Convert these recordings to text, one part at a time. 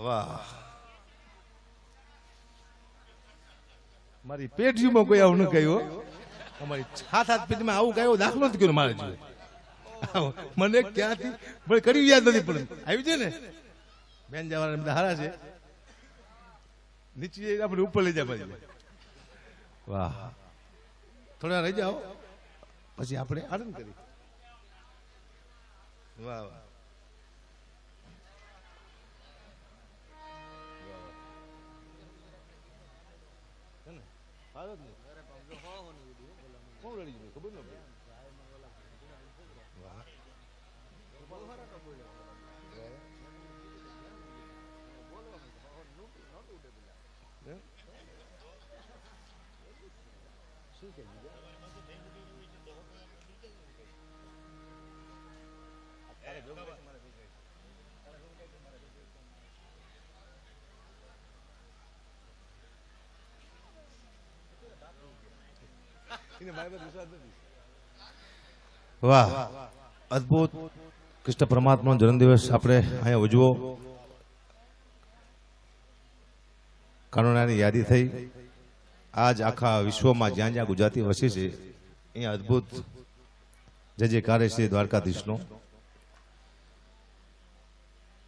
વાહ, મારી પેઢીમાં કોઈ આવું ન કહ્યું. અમારી 7-8 પેઢીમાં આવું કયો દાખલો જ કર્યો મારે જોડે. મને ક્યાંથી પણ કરી યાદ નથી પડતું. આવી છે ને બેન જવાના બધા હારા છે, નીચે આપણે ઉપર લઈ જાય. વાહ, થોડા રહી જાઓ પછી આપણે આનંદ કરી. વાહ વાહ, ખબર ન વાહ, અદભુત. કૃષ્ણ પરમાત્માનો જન્મદિવસ આપણે અહીંયા ઉજવો. કાનોડાની યાદી થઈ. આજ આખા વિશ્વમાં જ્યાં જ્યાં ગુજરાતી વસે છે અહીંયા અદભુત જે કાર્ય છે દ્વારકાધીશનો.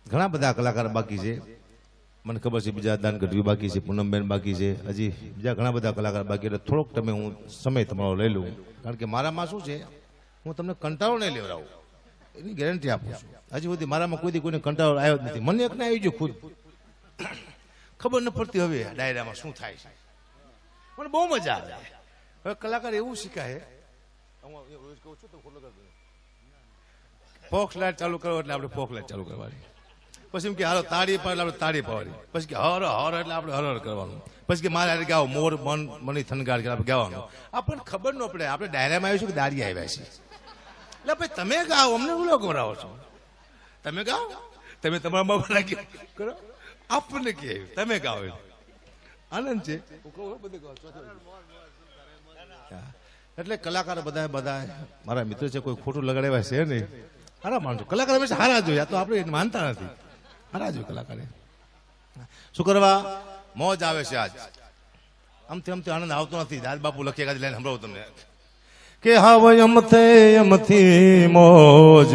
ઘણા બધા કલાકાર બાકી છે, મને ખબર છે. બીજા દાન ગઢવી બાકી છે, પૂનમબેન બાકી છે, હજી બીજા ઘણા બધા કલાકાર બાકી. એટલે થોડોક તમે હું સમય તમારો લઈ લઉં, કારણ કે મારામાં શું છે, હું તમને કંટાળો નહીં લેવડાવું એની ગેરંટી આપું છું. હજી સુધી મારામાં કોઈ કોઈને કંટાળો આવ્યો જ નથી. મને એકને આવી ગયો ખુદ, ખબર ન પડતી હવે ડાયરામાં શું થાય છે. મને બહુ મજા આવે. હવે કલાકાર એવું શીખાય, ફોક્સ લાઈટ ચાલુ કરો એટલે આપણે ફોક્સ લાઈટ ચાલુ કરવાની. પછી એમ કે હાલો તાળી પાડે એટલે આપણે તાળી પાડવાની. પછી કે હર હર એટલે આપણે હર હર કરવાનું. પછી કે મારે ગાઓ મોર મન મની થનગાડ કે આપણે ગાવાનું. આપણને ખબર ન પડે આપણે ડાયરામાં આવીશું કે દાડી આવ્યા છીએ. એટલે ભાઈ તમે ગાઓ, અમને બોલો કરાવો છો. તમે ગાઓ, તમે તમારા બાબા કરો, આપણને કે તમે ગાઓ. આનંદ છે. એટલે કલાકાર બધા મારા મિત્ર છે, કોઈ ખોટું લગાડ્યા છે નહીં. હારા માણસો કલાકાર હંમેશા હારા જોઈએ. તો આપણે માનતા નથી, હારા જોઈએ કલાકારે. શું કરવા મોજ આવે છે આજ. આમથી આનંદ આવતો નથી. દાદ બાપુ લખી કાઢી લઈને સંભળાવું તમને કે હાવ યમથી મોજ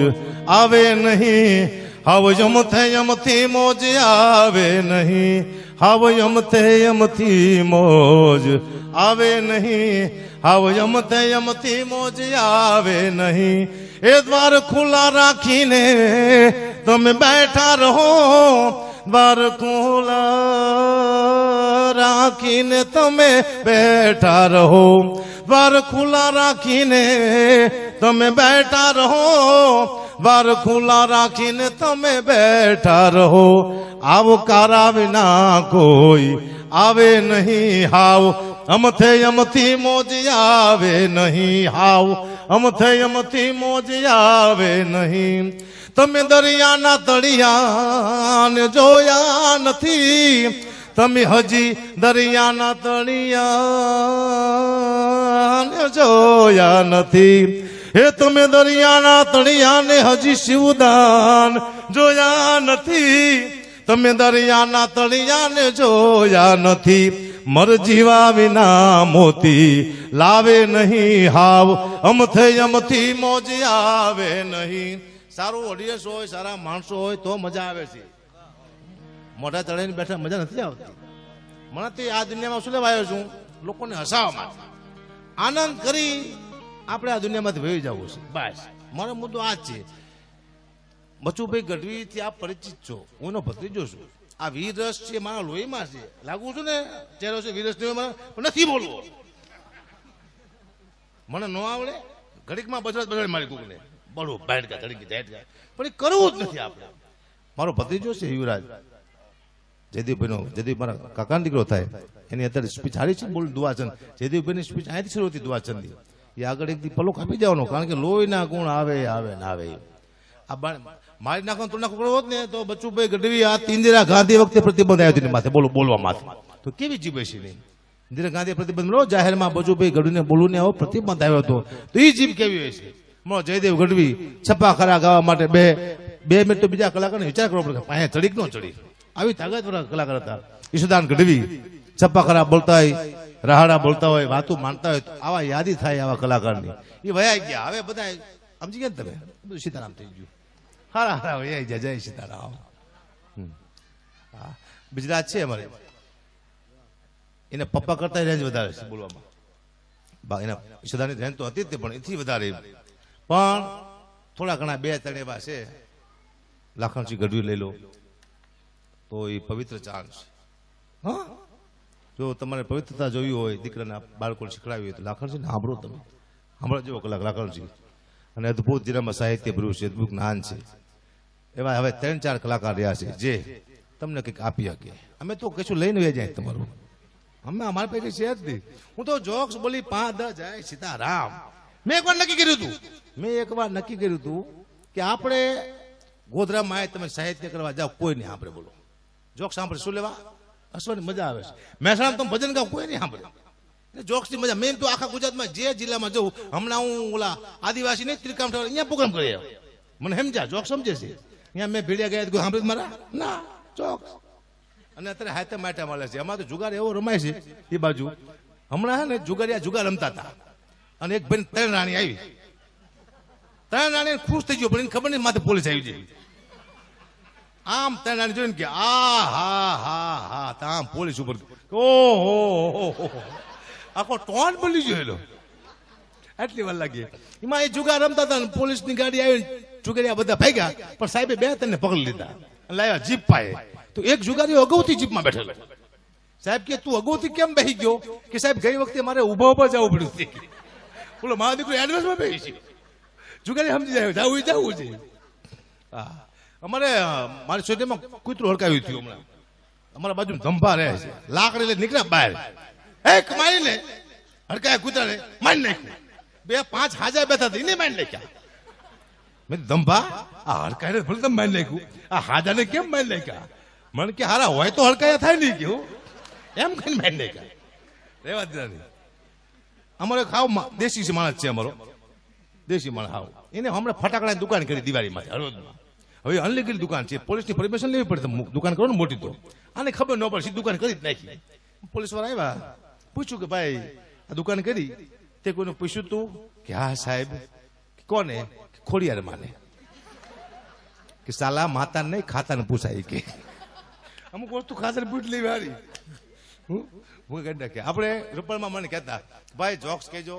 આવે નહીં, હાવ યમથી મોજ આવે નહીં, હાવ યમથી મોજ આવે નહીં, હાવ યમથી મોજ આવે નહીં. એ દ્વાર ખુલ્લા રાખીને તમે બેઠા રહો, દ્વાર ખુલ્લા રાખીને તમે બેઠા રહો, દ્વાર ખુલ્લા રાખીને તમે બેઠા રહો, દ્વાર ખુલ્લા રાખીને તમે બેઠા રહો. આવકારા વિના કોઈ આવે નહીં, હાવ યમથી મોજ આવે નહીં, હાવ યમથી મોજ આવે નહીં. તમે દરિયાના તળિયાને જોયા નથી, તમે હજી દરિયાના તળિયાને જોયા નથી. હે તમે દરિયાના તળિયાને હજી શિવદાન જોયા નથી, તમે દરિયાના તળિયાને જોયા નથી. મરજીવા વિના મોતી લાવે નહીં, હાવ યમથી મોજ આવે નહીં. સારું ઓડિયન્સ હોય, સારા માણસો હોય તો મજા આવે છે. મોઢા ચડાઈને બેઠા મજા નથી આવતી. મને તો આ દુનિયામાં શું લેવા આવ્યો છું? લોકોને હસાવવા માટે, આનંદ કરી આપણે આ દુનિયામાંથી વહી જવું છે. બસ મારો મુદ્દો આ જ છે. બચુભાઈ ગઢવી થી આપ પરિચિત છો, હું એનો ભત્રીજો છું. આ વીરરસ છે મારા લોહીમાં છે. લાગુ છું ને ચહેરો છે વીરરસ નથી બોલવો. મને ન આવડે ઘડીકમાં બચડ મારી કુકને બળવું બેઠ ઘડીક જાય, પણ એ કરવું જ નથી આપણે. મારો ભત્રીજો છે યુવરાજ જયદેવભાઈ મારા કાકાનો દીકરો થાય. એની અત્યારે સ્પીચ હારી છે, બોલ દુવાચંદ. જયદેવભાઈની સ્પીચ અહીંથી શરૂ હતી દુવાચંદની. એ આગળ એક દી પલો કાપી જવાનો, કારણ કે લોહીના ગુણ આવે આવે ને આવે. આ મારી નાખવાનું તો નાખો હોત ને તો બચુભાઈ ગઢવી આ ઇન્દિરા ગાંધી વખતે પ્રતિબંધ આવ્યો હતી માથે બોલવા માથે. તો કેવી જીભ છે નહીં? ઇન્દિરા ગાંધી પ્રતિબંધ મળો જાહેરમાં બચુભાઈ ગઢવીને બોલવું ને આવો પ્રતિબંધ આવ્યો હતો. તો એ જીભ કેવી હોય છે? જયદેવ ગઢવી છપ્પા ખરા ગાવા માટે બે મિનિટ તો બીજા કલાકારને વિચાર કરવો પડે, અહીંયા ચડી કે ન ચડી. આવી તાકાતવાળા કલાકાર હતા. ઈશુદાન ગઢવી છપ્પા બોલતા હોય, રાહાડા બોલતા હોય, વાતું માનતા હોય, આવા યાદી થાય આવા કલાકારની. એ વયા ગયા. હવે બધા સમજી ગયા તમે, બધું સીતારામ થઈ ગયું. હારા હારા વયા ગયા. જય સીતારામ. ગુજરાત છે અમારે, એને પપ્પા કરતા રેન્જ વધારે છે બોલવામાં. એના ઈશુદાનની રેન્જ તો હતી જ, પણ એથી વધારે. પણ થોડા ઘણા 2-3 એવા છે. લાખણસિંહ ગઢવી લઈ લો તો એ પવિત્ર ચાંદ છે. હા, જો તમારે પવિત્રતા જોવી હોય, દીકરાના બાળકોને શીખડાવી હોય તો લાખણસિંહ સાંભળો. તમે સાંભળો જેવો કલાક લાખણસિંહ. અને અદભુત જેનામાં સાહિત્ય ભર્યું છે, અદભુત જ્ઞાન છે. એવા હવે 3-4 કલાકાર રહ્યા છે જે તમને કંઈક આપી શકે. અમે તો કશું લઈને વ્યા જાય તમારું, અમે અમારા પૈકી છે જ નહીં. હું તો જોક્સ બોલી 5-10 જાય સીતારામ. મેં એકવાર નક્કી કર્યું હતું કે આપણે ગોધરામાં તમે સાહિત્ય કરવા જાઓ, કોઈ નહીં સાંભળે. બોલો, જોક્સ સાંભળે શું લેવા? હસવાની મજા આવે છે. મહેસાણા તમે ભજન ગાવ, કોઈ નહીં સાંભળે. જોક્સ ની મજા. મેં તો આખા ગુજરાતમાં જે જિલ્લામાં જઉં, હમણાં હું ઓલા આદિવાસી ને ત્રિકામ અહીંયા પ્રોગ્રામ કરી મને સમજ્યા, જોક સમજે છે. અહીંયા મેં ભીડિયા ગયા કોઈ સાંભળે મારા ના જોક્સ. અને અત્યારે હાથે માટા મળે છે. અમારે તો જુગાર એવો રમાય છે એ બાજુ. હમણાં હે ને જુગારિયા જુગાર રમતા હતા અને એક ભાઈ 3 રાણી આવી. 3 રાણી ખુશ થઈ ગયો, પણ એને ખબર નહીં માથે પોલીસ આવી જાય. આમ 3 રાણી જોઈને કે આ હા હા હા, આમ પોલીસ ઉપર ઓહો આખો ટોન બોલી ગયો. આટલી વાર લાગી. એમાં એ જુગાર રમતા હતા ને પોલીસની ગાડી આવી, જુગારિયા બધા ભાગ્યા, પણ સાહેબે 2-3 પકડી લીધા, લાવ્યા જીપ પાયે. તો એક જુગારીઓ અગાઉથી જીપમાં બેઠેલો. સાહેબ કે તું અગાઉથી કેમ બેસી ગયો? કે સાહેબ ગઈ વખતે મારે ઉભા જવું પડ્યું. બોલો, મારા દીકરો એડવાન્સમાં બેસી છે. જુગારી સમજી જાય, જવું છે. હા, અમારે મારી સોસાયટીમાં કૂતરું હડકાવ્યું થયું હમણાં. અમારા બાજુ ધંભા રહે છે, લાકડી લઈને નીકળ્યા બહાર, એક મારીને હડકાયા કૂતરાને મારી નાખ્યું. 2-5 હાજા બેઠા હતા, એને મારી નાખ્યા. મેં ધંભા આ હડકાઈને ભલે તમે મારી નાખ્યું, આ હાજાને કેમ મારી નાખ્યા? મને કે હારા હોય તો હડકાયા થાય નહીં, કેવું એમ કઈ મારી નાખ્યા. રેવા દે નહીં. અમારે ખાવ દેશી છે માણસ છે, અમારો દેશી માણસ હાવ. એને હમણાં ફટાકડાની દુકાન કરી દિવાળીમાં હળવદમાં. હવે અનલીગલ દુકાન છે, પોલીસની પરમિશન લેવી પડે દુકાન કરો ને મોટી. તો આને ખબર ન પડે, દુકાન કરી જ નાખી. પોલીસ વાળા આવ્યા, પૂછ્યું કે ભાઈ આ દુકાન કરી તે કોઈને પૂછ્યું તું? કે હા સાહેબ. કોને? ખોડિયાર માને. કે સાલા માતા નહીં ખાતાને પૂછાય. કે અમુક વસ્તુ ખાતાને પૂછ લેવી હારી. હું કહી નાખે. આપણે રૂપાળમાં મને કહેતા, ભાઈ જોક્સ કહેજો,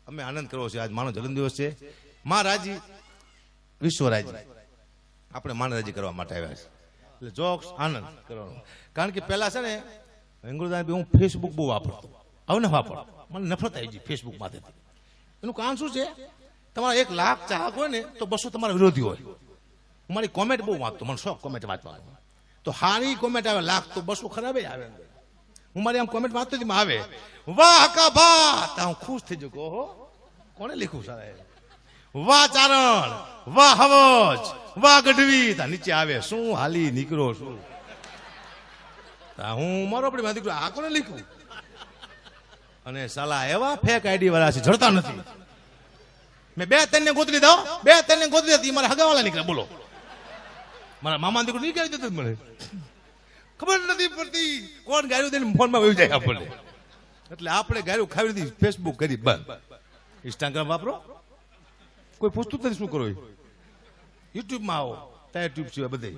અમે આનંદ કરવો છે, આજ માનો જન્મદિવસ છે. મહારાજી વિશ્વરાજી, આપણે માનરાજી કરવા માટે આવ્યા છે. એટલે જોક્સ આનંદ કરવાનો. કારણ કે પહેલા છે ને હિંગોળદાન હું ફેસબુક બહુ વાપરતો, હવે ન વાપરતો. મને નફરત આવી ગઈ ફેસબુક માંથી. એનું કારણ શું છે? તમારા 1 લાખ ચાહક હોય ને તો 200 તમારા વિરોધી હોય. હું મારી કોમેન્ટ બહુ વાંચતો, મને શોખ કોમેન્ટ વાંચવાનો. તો હારી કોમેન્ટ આવે 1 લાખ તો 200 ખરાબ આવે. હું મારી આમ કોમેન્ટ વાંચતો આવે વાહ કા બાત, હું ખુશ થઈ જઉં. ઓહો, કોને લખ્યું સાહેબ? વાહ ચારણ, વાહ હવજ, વાહ ગઢવી. નીચે આવે શું હાલી નીકળો શું? હું મારો આપણી દીકરો આ કોને લખ્યું? અને સાલા એવા ફેક આઈડી વાળા છે, જડતા નથી. મેં 2-3 ને ગોતરી દઉં, 2-3 ને ગોતરી હતી, મારા હગાવાળા નીકળે. બોલો, મારા મામા દીકરો નહીં કરી દેતો. મને ખબર નથી પડતી કોણ ગાયું દઈને ફોનમાં વહી જાય આપણને. એટલે આપણે ગાયું ખાવી દીધી, ફેસબુક કરી બંધ. ઇન્સ્ટાગ્રામ વાપરો, કોઈ પૂછતું જ નથી શું કરો. યુટ્યુબમાં આવો, ત્યાં યુટ્યુબ સિવાય બધે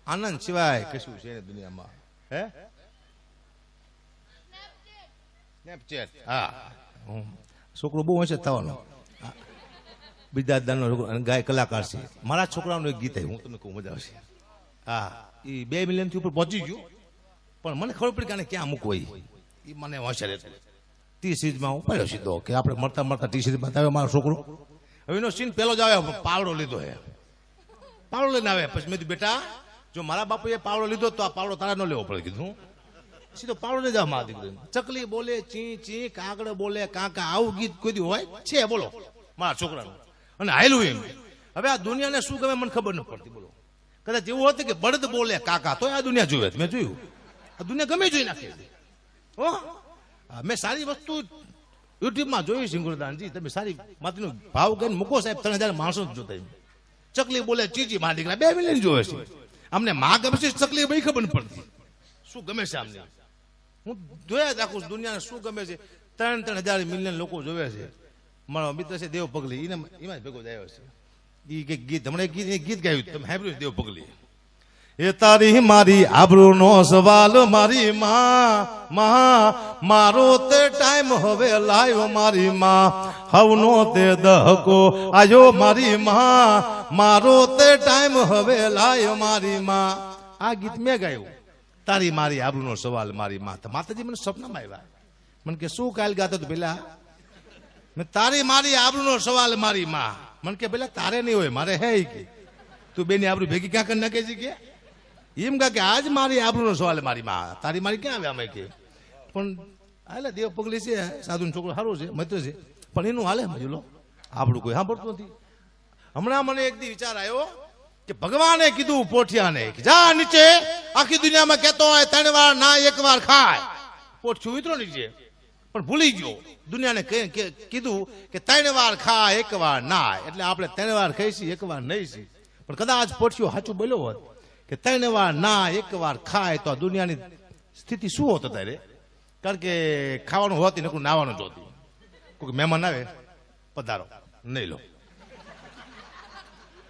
આનંદ સિવાય કશું છે દુનિયામાં. હે સ્નેપચેટ, હા, છોકરો બહુ હશે થવાનો. બીજા દાનનો ગાય કલાકાર છે. મારા છોકરાનું એક ગીત હું તમને કહું, મજા આવશે. હા, એ 2 મિલિયન થી ઉપર પહોંચી ગયું, પણ મને ખબર પડી કે આને ક્યાં મૂકવો. એ મને હોશિયાર હતું. ટી-સિરીઝમાં હું પડ્યો સીધો કે આપણે મળતા મળતા ટી-સિરીઝમાં આવ્યો મારો છોકરો. હવે એનો સીન પેલો જ આવ્યો, પાવડો લીધો હે. પાવડો લઈને આવે. પછી મેં કીધું બેટા, જો મારા બાપુએ પાવડો લીધો તો આ પાવડો તારા ન લેવો પડે. કીધું સીધો પાવડો લઈ જાવ મારા દીકરી. ચકલી બોલે ચી ચી, કાગડ બોલે કાકા, આવું ગીત કોઈ દી હોય છે? બોલો, મારા છોકરાનું. અને હાયલું એમ. હવે આ દુનિયાને શું ગમે મને ખબર ન પડતી. બોલો, કદાચ એવું હતું કે બળદ બોલે કાકા તો આ દુનિયા જોવે. મેં જોયું, આ દુનિયા ગમે જોઈ નાખે. હો, મેં સારી વસ્તુ યુટ્યુબમાં જોયું. સિંગુરદાનજી, તમે સારી માતીનો ભાવ કરીને મૂકો સાહેબ, 3000 માણસો જોતા. ચકલી બોલે ચીચી, મારા દીકરા 2 મિલિયન જોવે છે. અમને માં ગમે છે ચકલી ભાઈ ખબર નથી પડતી શું ગમે છે અમને. હું જોયા જ રાખું છું દુનિયાને શું ગમે છે. 3,000 મિલિયન લોકો જોવે છે. મારો મિત્ર છે દેવ પગલી, એમાં ભેગો થયો છે. એ ગીત હમણાં ગીત ગાયું તમે સાંભળ્યું દેવ પગલી. એ તારી મારી આબરૂ નો સવાલ મારી માં મારો તે ટાઈમ હવે લાવ્યો મારી માં હવનો તે દહકો આયો મારી માં મારો તે ટાઈમ હવે લાવ્યો મારી માં. આ ગીત મેં ગાયું. તારી મારી આબરૂ નો સવાલ મારી માં. તો માતાજી મને સપનામાં આવ્યા. મને કે શું કાલ ગાતો તો પેલા મેં તારી મારી આબરૂ નો સવાલ મારી માં. મને કે પેલા તારે નહીં હોય મારે હે કે તું બેની આબરૂ ભેગી ક્યાં કરી નાખે છે કે એમ કે આજ મારી આબરૂ નો સવાલ મારી માં. તારી મારી ક્યાં આવે અમે કે પણ હાલે દેવ પગલી છે સાધુ છોકરો સારો છે મિત્ર છે પણ એનું હાલે મજલો આપણું કોઈ સાંભળતું નથી. હમણાં મને એક દી વિચાર આવ્યો કે ભગવાને કીધું પોઠિયાને જા નીચે આખી દુનિયામાં કહેતો હોય 3 વાર ના 1 વાર ખાય. પોઠિયું ઉતરો નીચે પણ ભૂલી ગયો. દુનિયાને કીધું કે 3 વાર ખાય 1 વાર ના, એટલે આપણે 3 વાર ખાઈશી 1 વાર નહીં છી. પણ કદાચ પોઠિયો સાચું બોલ્યો હોત કે 3 વાર ના 1 વાર ખાય તો આ દુનિયાની સ્થિતિ શું હોત ત્યારે. કારણ કે ખાવાનું હોતી નકરું નાવાનું જ હોતી. કોઈ મહેમાન આવે પધારો નહીં લો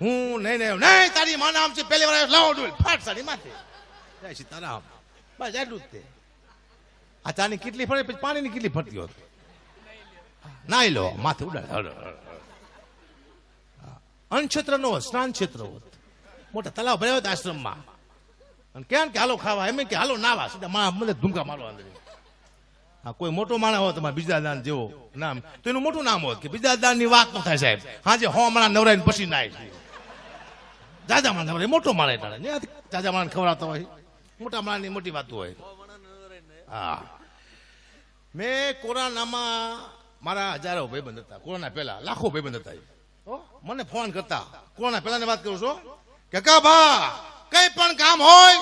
હું નહીં તારી માં નામ છે પહેલી વાર લાવો ડોલ ફાટ સાડી માથે જય સીતારામ બસ એટલું જ તે. આ ચાની કેટલી ફરે પછી પાણીની કેટલી ફરતી હોત નાઈ લો માથે ઉડાડ. અન્નક્ષેત્ર નો સ્નાન ક્ષેત્ર હોત મોટા તલાવ ભર્યા હોય આશ્રમમાં અને કેમ કે હાલો ખાવા એમ કે હાલો નાવા સીધા મને ધૂમકા મારવા અંદર. હા કોઈ મોટો માણસ હોય તમારે બીજા દાન જેવો નામ તો એનું મોટું નામ હોત કે બીજા દાન ની વાત ન થાય સાહેબ. હાજે હમણાં નવરાય પછી નાય જાજા માણસ નવરાય મોટો માણસ જાજા માણસ ખવડાવતા હોય મોટા માણસ ની મોટી વાત હોય. હા મેં કોરોનામાં મારા હજારો ભાઈબંધ હતા. કોરોના પહેલા લાખો ભાઈબંધ હતા. મને ફોન કરતા કોરોના પહેલાની વાત કરું છું કે ભા કઈ પણ કામ હોય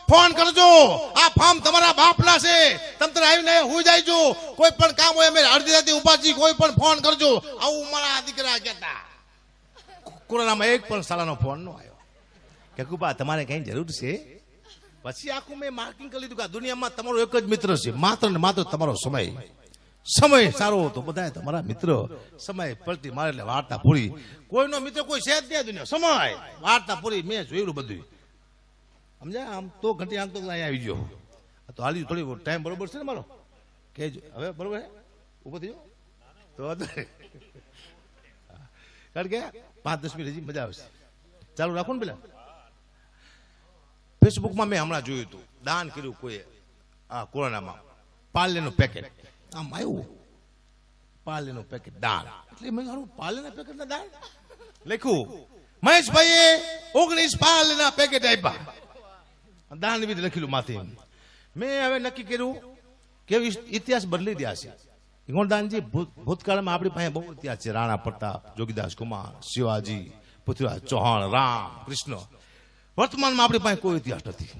ફોન કરજો. આ ફાર્મ તમારા બાપના છે તમે આવીને હું જાયજો. કોઈ પણ કામ હોય અમે અડધી રાતે ઉભા છીએ કોઈ પણ ફોન કરજો. આવું મારા દીકરા કહેતા. કોરોનામાં એક પણ શાળાનો ફોન ન આવ્યો કે કુપા તમારે કઈ જરૂર છે. પછી આખું મેં માર્કિંગ કરી લીધું કે દુનિયામાં તમારો એક જ મિત્ર છે માત્ર ને માત્ર તમારો સમય સારો હતો બધા તમારા મિત્ર. સમય પલટી મારે એટલે વાર્તા પૂરી. કોઈનો મિત્ર કોઈ છે જ નહીં દુનિયા. સમય વાર્તા પૂરી મેં જોયેલું બધું સમજ્યા. આમ તો ઘંટી આંક તો અહીંયા આવી ગયો તો હાલી થોડી ટાઈમ બરોબર છે ને મારો કેજો હવે બરોબર છે ઉભો થઈ જાઓ તો કારણ કે 5-10 મિનિટ હજી મજા આવશે. ચાલુ રાખો ને પેલા. ફેસબુકમાં મેં હમણાં જોયું હતું દાન કર્યું કોઈ આ કોરોનામાં પાર્લેનું પેકેટ આમ આવ્યું પાર્લેનું પેકેટ દાન એટલે મેં કહ્યું પાર્લેના પેકેટના દાન લખ્યું મહેશભાઈએ 19 પાર્લેના પેકેટ આપ્યા દાન વિધિ લખેલું માથે. મેં હવે નક્કી કર્યું કે ઇતિહાસ બદલી રહ્યા છે. હિંગોળદાનજી ભૂતકાળમાં આપણી પાસે બહુ ઇતિહાસ છે. રાણા પ્રતાપ, જોગીદાસ કુમાર, શિવાજી, પૃથ્વીરાજ ચૌહાણ, રામ, કૃષ્ણ. વર્તમાનમાં આપણી પાસે કોઈ ઇતિહાસ નથી.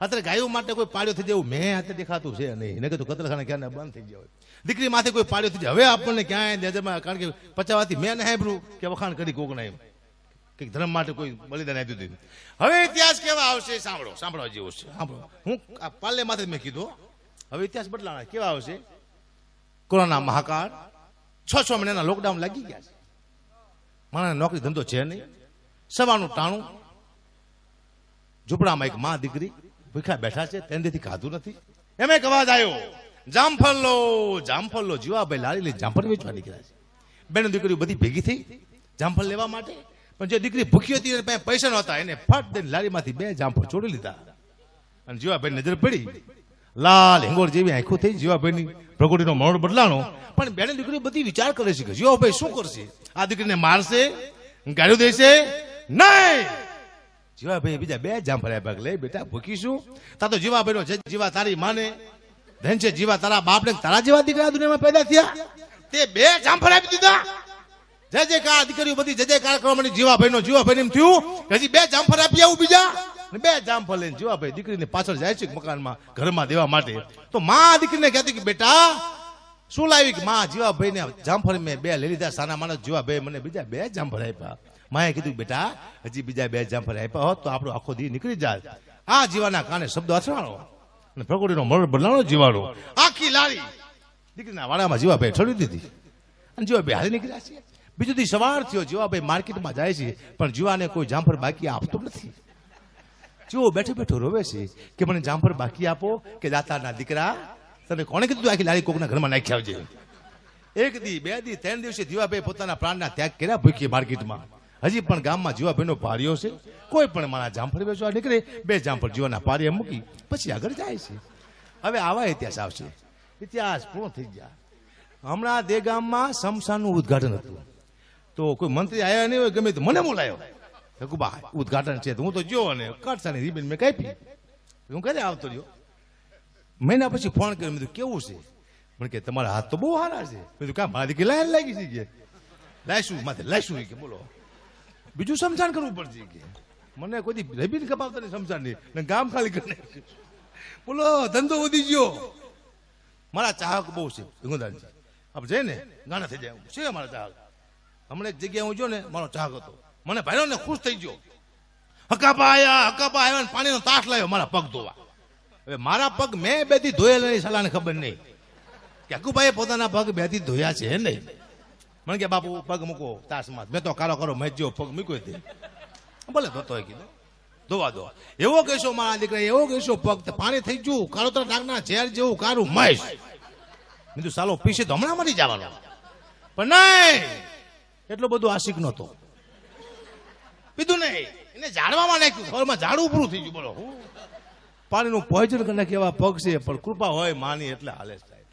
અત્યારે ગાયો માટે કોઈ પાડ્યો થઈ જાય મેં હાથે દેખાતું છે નહીં. એને કીધું કતલખાને ક્યાં બંધ થઈ જાય. દીકરી માથે કોઈ પાડ્યો થઈ જાય હવે આપણને ક્યાંય નજરમાં કારણ કે પચાવાથી મેં ને સાંભળ્યું કે વખાણ કરી કોકને એમ કે ધર્મ માટે કોઈ બલિદાન આપ્યું હતું. હવે ઇતિહાસ કેવા આવશે સાંભળવા જેવો છે. સાંભળો હું આ પાલ્લે માથે મેં કીધું હવે ઇતિહાસ બદલાણા કેવા આવશે. કોરોના મહાકાળ 6 મહિનાના લોકડાઉન લાગી ગયા છે. માણસને નોકરી ધંધો છે નહીં. સવારનું ટાણું ઝૂંપડામાં એક માં દીકરી ભૂખ્યા બેઠા છે તેનાથી ખાધું નથી. એમ એક અવાજ આવ્યો જામફળ લો જીવાભાઈ લારી લઈ જામફળ વેચવા નીકળ્યા છે. બેન દીકરીઓ બધી ભેગી થઈ જામફળ લેવા માટે. પણ જે દીકરી ભૂખી હતી એને પૈસા નહોતા એને ફટ દઈને લારીમાંથી 2 જામફળ ચોડી લીધા અને જીવાભાઈ નજર પડી. લાલ હિંગોળ જેવી આંખો થઈ જીવાભાઈની પ્રગોડીનો મોડ બદલાણો. પણ બેન દીકરીઓ બધી વિચાર કરે છે કે જીવાભાઈ શું કરશે. આ દીકરીને મારશે ગાળ્યું દેશે નહીં. જીવાભાઈ બીજા 2 જામફળ આપ્યા લે બેટા ભૂખીશું તા તો જીવાભાઈ નો જીવા તારી માને ધન છે જીવા તારા બાપ ને તારા જેવા દીકરા દુનિયામાં પેદા થયા તે 2 જામફળ આપી દીધા. જય જયકાર દીકરીઓ બધી જય જયકાર કરવા માંડી. જીવાભાઈ એમ થયું હજી 2 જામફળ આપી આવું બીજા 2 જામફળ લઈને જીવાભાઈ દીકરીને પાછળ જાય છે મકાનમાં ઘરમાં દેવા માટે. તો માં દીકરીને કહેતી કે બેટા શું લાવી કે માં જીવાભાઈ ને જામફળ મેં 2 લઈ લીધા સાના માણસ જીવાભાઈ મને બીજા 2 જામફળ આપ્યા. માએ કીધું બેટા હજી બીજા 2 જામફળ આપ્યા હોત તો આપણો આખો દી નીકળી જાય. આ જીવાના કાને શબ્દ અથડાણો અને પ્રગોડીનો મળ બદલાણો જીવાડો આખી લારી દીકરીના વાડામાં જીવાભાઈ ઠળી દીધી અને જીવાભાઈ હાલી નીકળ્યા છે. બીજું દી સવાર થયો, જીવાભાઈ માર્કેટમાં જાય છે પણ જીવાને કોઈ જામફળ બાકી આપતો નથી. જીવો બેઠો બેઠો રોવે છે કે મને જામફળ બાકી આપો કે દાતાના દીકરા તને કોણે કીધું આખી લારી કોકના ઘરમાં નાખી આવજે. 1 દી 2 દી 3 દિવસે જીવાભાઈ પોતાના પ્રાણના ત્યાગ કર્યા ભૂખી માર્કેટમાં. હજી પણ ગામમાં જીવાભાઈનો પારિયો છે. કોઈ પણ મારા જામફળ વેચવા નીકળે 2 જામફળ જીવાના પારિયા મૂકી પછી આગળ જાય છે. હવે આવા ઇતિહાસ આવશે. ઇતિહાસ પૂર્ણ થઈ ગયા. હમણાં દે ગામમાં શમશાનનું ઉદ્ઘાટન હતું તો કોઈ મંત્રી આવ્યા નહીં હોય, ગમે તો મને બોલાયો ઉદ્ઘાટન છે તો હું તો જો અને કાટસાની રીબીન મેં કાપી. હું ઘરે આવતો રહ્યો. મહિના પછી ફોન કર્યો, મેં કેવું છે? મને કે તમારા હાથ તો બહુ સારા છે. મેં કા મારી કે લાઈન લાગી છે કે લાઈશું માથે લાઈશું કે બોલો બીજું સમજાણ કરવું પડશે કે મને કોઈ રબીન કપાવતા નહીં સમજાણ નહીં ગામ ખાલી કરી બોલો ધંધો વધી ગયો. મારા ચાહક બહુ છે ગંગોદાનજી, આપ જઈ ને ગાણા થઈ જાય છે મારા ચાહક. હમણાં એક જગ્યાએ હું જો ને મારો ચાહક હતો, મને ભાઈનો ને ખુશ થઈ ગયો. હકાપા આવ્યા પાણીનો તાસ લાવ્યો મારા પગ ધોવા. હવે મારા પગ મેં 2 દી ધોયેલા નહીં, સલાને ખબર નહીં કે હકુભાઈએ પોતાના પગ 2 દી ધોયા છે નહીં. મને કે બાપુ પગ મૂકો તાસમાં. મેં તો કારો કરો મેં જેવો પગ મૂક્યો તે ભલે ધોતો હોય કીધું ધોવા દો. એવો કહેશો મારા દીકરા, એવો કહેશો પગ પાણી થઈ ગયું કાળોતરા ડાકના ઝેર જેવું કારું મહેશ. મેં તું સાલો પીશે તો હમણાં મરી જવાનો. પણ નહીં, એટલો બધો આશિક નહોતો. પીધું નહીં, એને ઝાડવામાં નાખ્યું, ઘરમાં ઝાડું પૂરું થઈ ગયું. બોલો પાણીનું પોઈઝન કરીને કેવા પગ છે, પણ કૃપા હોય માની એટલે હાલે થાય.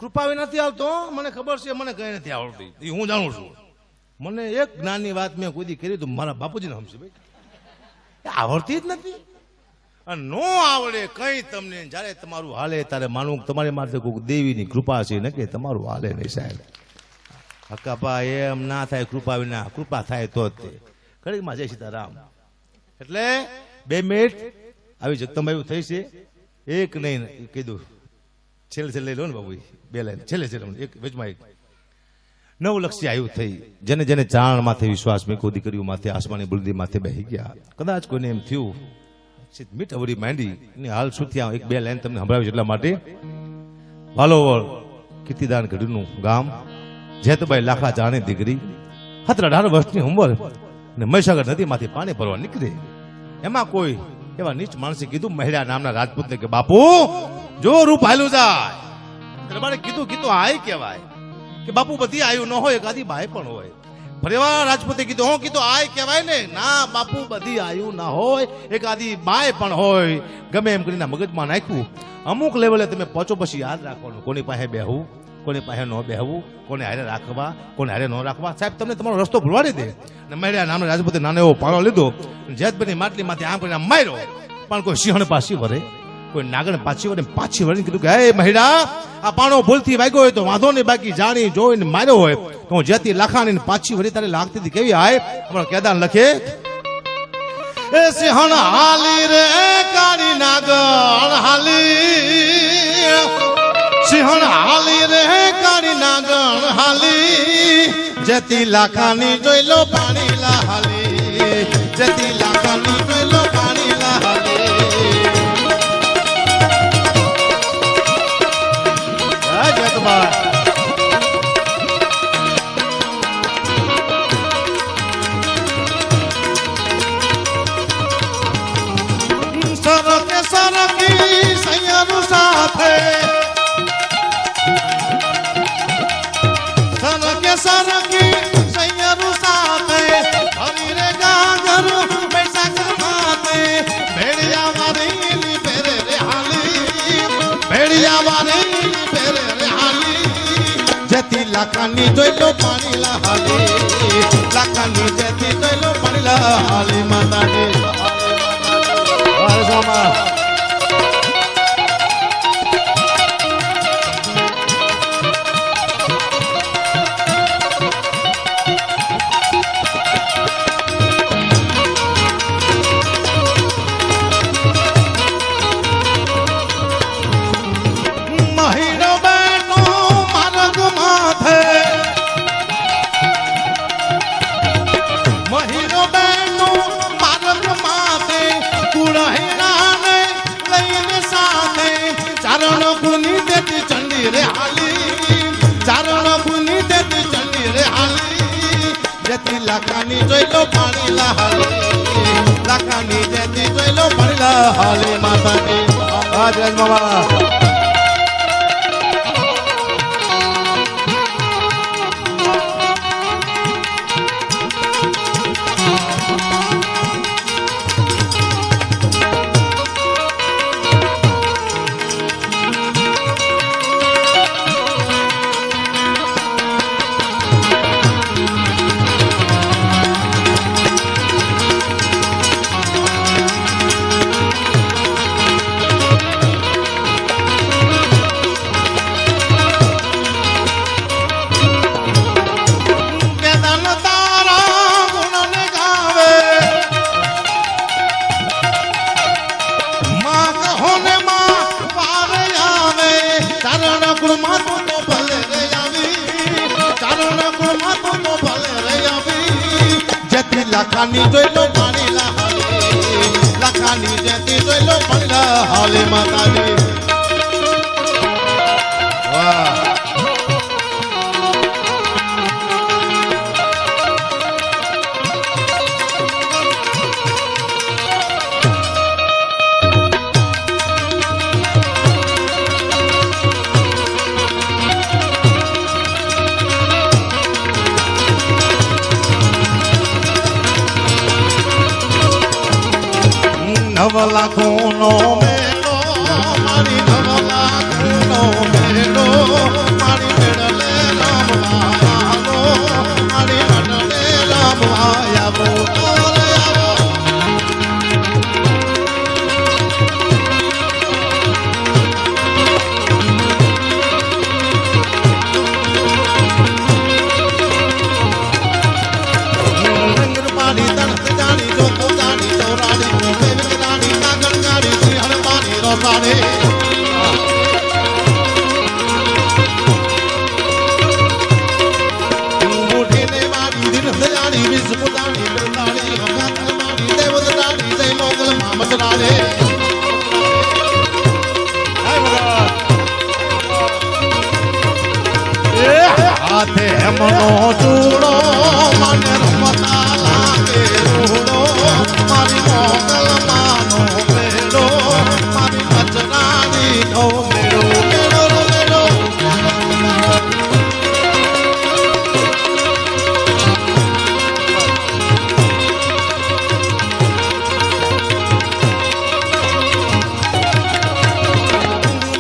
કૃપા નથી આવતો, મને ખબર છે, મને કઈ નથી આવડતી, એ હું જાણું છું. મને એક જ્ઞાનની વાત મેં કોઈ દી કરી તો મારા બાપુજીને સમજે ભાઈ આવડતી જ નથી. અને નો આવડે કઈ તમને જયારે તમારું હાલે ત્યારે માનવું તમારી માટે કોઈ દેવીની કૃપા છે ને કે તમારું હાલે નહીં સાહેબ. હકાપા એમ ના થાય કૃપા વિના, કૃપા થાય તો જ તે ઘડીમાં જય સીતારામ. એટલે 2 મિનિટ આવી જગતમાં થઈ છે. એક નહીં કીધું છેલ્લે લઈ લો ને બાબુ 2 લાઈન છેલ્લે એક વચમાં એક 9 લક્ષ્ય આવ્યું થઈ. જેને જેને ચાણ માથે વિશ્વાસ મેં દીકરીઓ માથે આસમાની બુલદી માથે બેહી ગયા. કદાચ કોઈને એમ થયું મીઠ અવરી માંડી એની હાલ શું થયા, 1-2 લાઈન તમને સંભળાવી એટલા માટે. વાલોવળ કીર્તિદાન ગઢનું ગામ, જેતભાઈ લાખા જાણે દીકરી 17-18 વર્ષની ઉંમર અને મહીસાગર નદીમાંથી પાણી ભરવા નીકળે. એમાં કોઈ એવા નીચ માણસે કીધું મહેડા નામના રાજપૂતને કે બાપુ જો રૂપ હાલ્યું જાય. તમારે કીધું આય કહેવાય કે બાપુ બધી આયુ ન હોય, એકાદી બાય પણ હોય. ફરીવાર રાજપૂતે કીધું હું કીધું આય કહેવાય ને ના બાપુ બધી આયુ ના હોય, એકાદી બાય પણ હોય. ગમે એમ કરીને મગજમાં નાખ્યું. અમુક લેવલે તમે પહોંચો પછી યાદ રાખવાનું કોની પાસે બેહવું, કોની પાસે ન બેહવું, કોને હારે રાખવા, કોને હારે ન રાખવા. સાહેબ તમને તમારો રસ્તો ભૂલવાડી દે. અને મેળ્યા નામના રાજપૂતે નાનો એવો પાળો લીધો, જેતભાઈની માટલીમાંથી આમ કરીને માર્યો. પણ કોઈ સિંહણ પાછી વરે, કોઈ નાગણ પાછી વળીને કીધું કે હે મહિડા આ પાણો ભૂલથી વાગ્યો હોય તો વાંધો નહીં, બાકી જાણી જોઈને માર્યો હોય તો હું જેતી લાખાની પાછી વળી તારે લાગતી હતી કેવી આય. હમણાં કેદાર લખે એ સિંહણ હાલી રે કાળી નાગણ હાલી, સિંહણ હાલી રે કાળી નાગણ હાલી, જેતી લાખાની જોઈ લો પાણી લા હાલી, જેતી લાખાની જોઈ લો પાણી લા હાલી. સરકી સૈયાનું સાથે સરકી સૈયાનું સાથે હરી રે ગાગર પૈસા કરમાતે ભેડિયા મારી પેરે રે હાલી, ભેડિયા મારી પેરે રે હાલી, જેતી લાખાની જોઈ લો પાણી લા હાલી, લાખાની જેતી જોઈ લો પાણી લા હાલી. માતાજી ચારણ કુની દેતી ચંડી રે હાલી ચારણ કુની દેતી ચંડી રે હાલી જેથી લાખાની જોઈ લો પાણી લા હાલી લાખાની જેથી જોઈ લો પાણી લા હાલી માતાજી આ જય મામા લાખાની જોઈ લો પાણી લા હાલે લાખાની જેથી જોઈ લો પાણી લા હાલે માતાજી વાહ નવ લાખોનો મેળો મારી નવ લાખનો મેળો મારી મેળલે રામવાનો મારી મેળલે રામવા આવો પાણી તરત જાણી જો તો જાણી ચોરાડી રોસાડે મોઢીને મારી દિન સજાણી વિસ્મુદાણી બિરદાણી હકાત મારી દેવદાણી જય મોગલ મામસરાડે હાથે મનો ચૂડો મને રમતા લાગે રૂડો મારી મોગલ માનો મેળો મારી મચરાની નો મેળો મેળો મેળો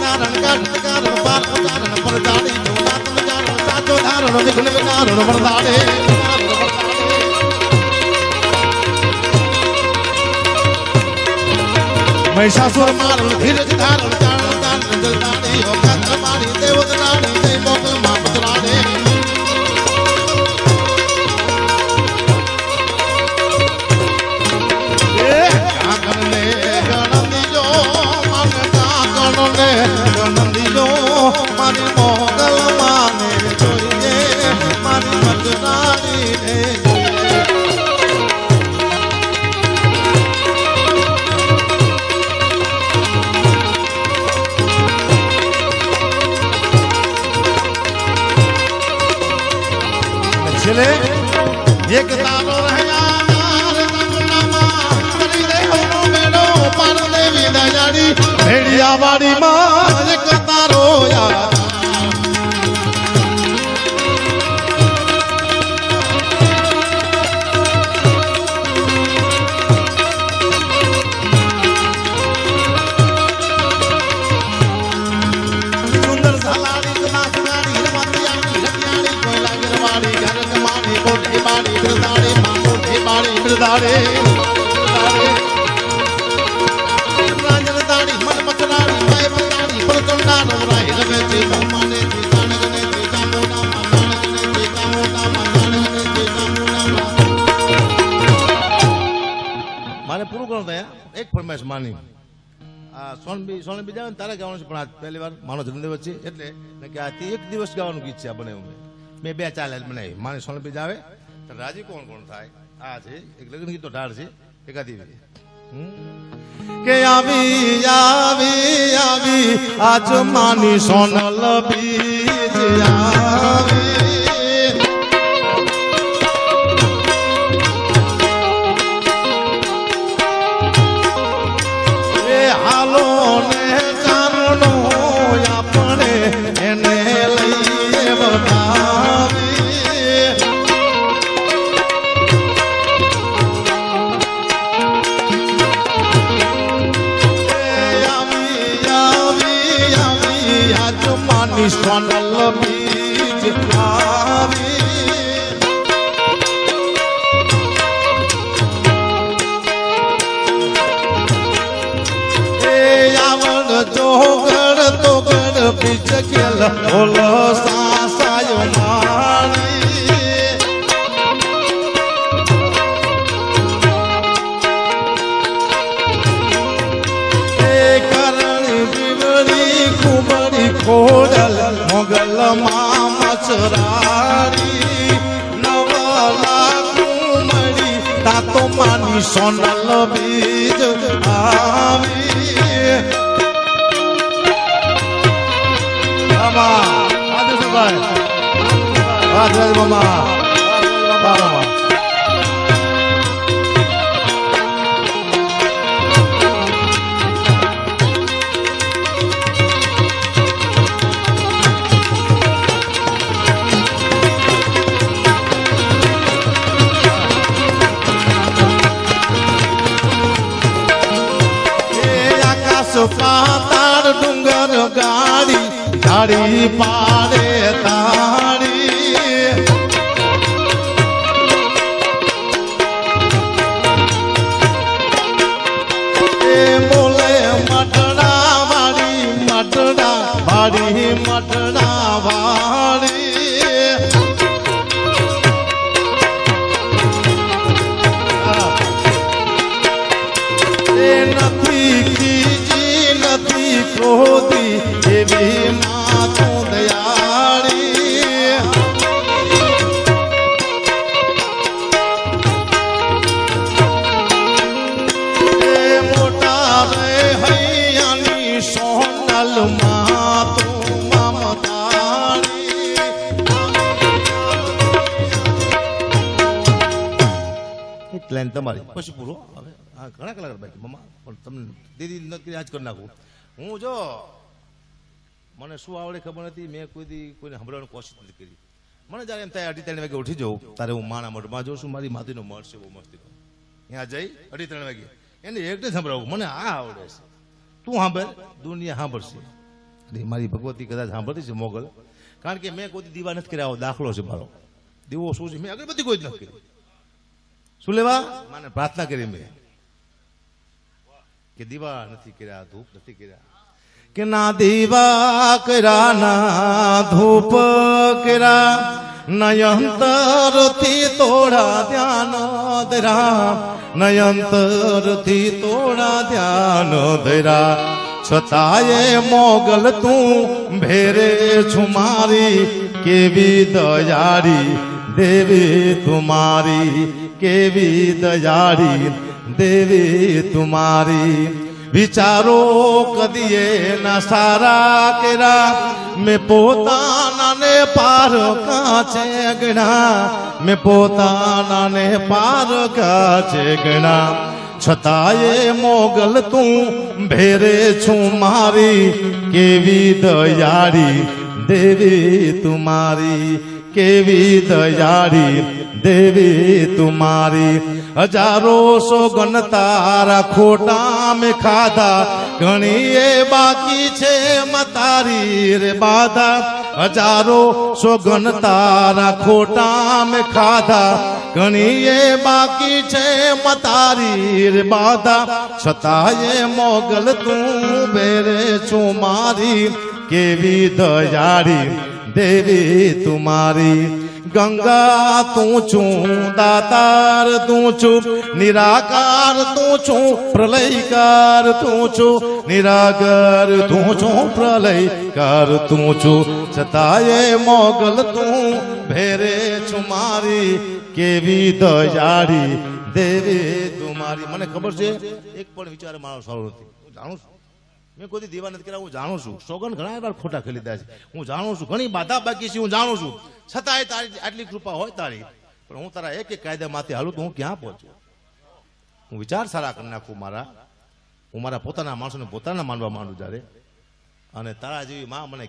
નારણ કાઢ કારણ બાપ કારણ પરદાડી જોનાત જાણ સાચો ધારણ વિઘ્ન વિનારણ વરદાડે મહિષાસુર મારણ ધીરજ ધારણ ચારણ ચારણ જલદાણી હોકાત મારી દેવદરાણી જય મોગલ મામતરાણી કાકણને ગણંદીજો માને કાકણને ગણંદીજો મારી મોગલ માને જોઈએ મારી મતરાણી ને એક તારો ભેડિયા વાડીમાં એક તારો સુંદર સાલાડી નાથવાડી રમતિયાણી રતિયાણી કોયલા ગરવાડી ઘર કમાણી મોટી બાડી બિરદાડે મોટી બાડી બિરદાડે રાજનદાડી મન મચરાડી માય બિરદાડી પરચંડાનો રાહી રમે છે માને છે જાણગને છે જામોના માણગને છે જામોના માણગને છે જામોના મારે પૂરું કરવું થાય એક ફરમાઈશ માની આ સોનબી જાવે તારે ગાવાનું છે પણ આજ પહેલી વાર મારો જન્મદિવસ છે એટલે કે આથી એક દિવસ ગાવાનું ગીત છે આ બને મેં બે ચાલે બનાવી માની સોનબી જાવે તો રાજી કોણ કોણ થાય આ છે એક લગ્ન ગીતો ઢાળ છે એકાદી કે કે આવી આવી આવી આજ માની સોનલ બીજ આવી એ હાલો ને ચારણો આપણે એને લઈએ વધાવી આવી આવી આજ માની સોનલ બીજ આવી જોગડ તોગડ બીજ કેલ ઓલો સાસાયો માણી એ કરણી બીવડી કુબડી ખોડલ મોગલ માં મચરારી નવલા કુમડી તાતો માની સોનલ બીજ આવી આકાશ પાતાળ ડુંગર ગાડી ગાડી પાડે તાળી એ બોલે મટડા વાળી મટડા વાળી એ નથી કીજી નથી ક્રોધી એવી માતું દયાળી એ મોટા રે હૈયાની સોનલ માતું મમતાળી એક લાઈન તમારી પછી પૂરો હવે હા ઘણા કલાકાર બાકી મમ્મા પણ તમને દીદી નક્કી આજ કરી નાખું હું જો મને શું આવડે ખબર નથી મેં કોઈ દી કોઈને સાંભળવાની કોશિશ નથી કરી મને જ્યારે એમ થાય 2:30 વાગે ઉઠી જાઉં ત્યારે હું માણા મઠમાં જોઉં છું મારી માતીનો મઠ છે બહુ મસ્તી ત્યાં જઈ 2:30 વાગે એને એક સાંભળાવું મને આ આવડે છે તું સાંભળ દુનિયા સાંભળશે એટલે મારી ભગવતી કદાચ સાંભળતી છે મોગલ કારણ કે મેં કોઈ દીવા નથી કર્યા દાખલો છે મારો દીવો શું છે મેં અગરબત્તી કોઈ જ નથી કરી શું લેવા મને પ્રાર્થના કરી મેં કે દીવા નથી કર્યા ધૂપ નથી કર્યા કે ના દીવા કર્યા ના ધૂપ કર્યા નયંતર થી તોડા ધ્યાન ધરા નયંતર થી તોડા ધ્યાન ધરા છતાંય મોગલ તું ભેરે છુમારી કેવી દયાળી દેવી તુમારી કેવી દયાળી દેવી તુમારી વિચારો કદીએ ના સારા કેરા મેં પોતાનાને પાર કાચે ગણા મેં પોતાનાને પાર કાચે ગણા છતાંય મોગલ તું ભેરે છું મારી કેવી દયાળી દેવી તુમારી કેવી દયાળી દેવી તુમારી હજારો સોગન તારા ખોટા મેં ખાધા ઘણી એ બાકી છે મતારી રે બાધા હજારો સોગન તારા ખોટા મેં ખાધા ઘણી એ બાકી છે મતારી રે બાધા છતાંય મોગલ તું બેરે છું મારી કેવી દયાળી દેવી તુમારી ગંગા તું છું દાતાર તું છું નિરાકાર તું છું પ્રલયકાર તું છું નિરાકાર તું છું પ્રલયકાર તું છું છતાંય મોગલ તું ભેરે છું મારી કેવી દયાળી દેવી તું મારી. મને ખબર છે એક પણ વિચાર મારો સારો નથી, હું જાણું છું. મેં કોઈ દી દીવા નથી કર્યા, હું જાણું છું. સોગન ઘણા વાર ખોટા ખેલી દીધા છે, હું જાણું છું. ઘણી બાધા બાકી છે, હું જાણું છું. છતાંય તારી આટલી કૃપા હોય તારી, પણ હું તારા એક એક કાયદા માથે હાલું તો હું ક્યાં પહોંચું? હું વિચાર સારા કરી નાખું મારા. હું મારા પોતાના માણસોને પોતાના માનવા માંડું જ્યારે, અને તારા જેવી માં મને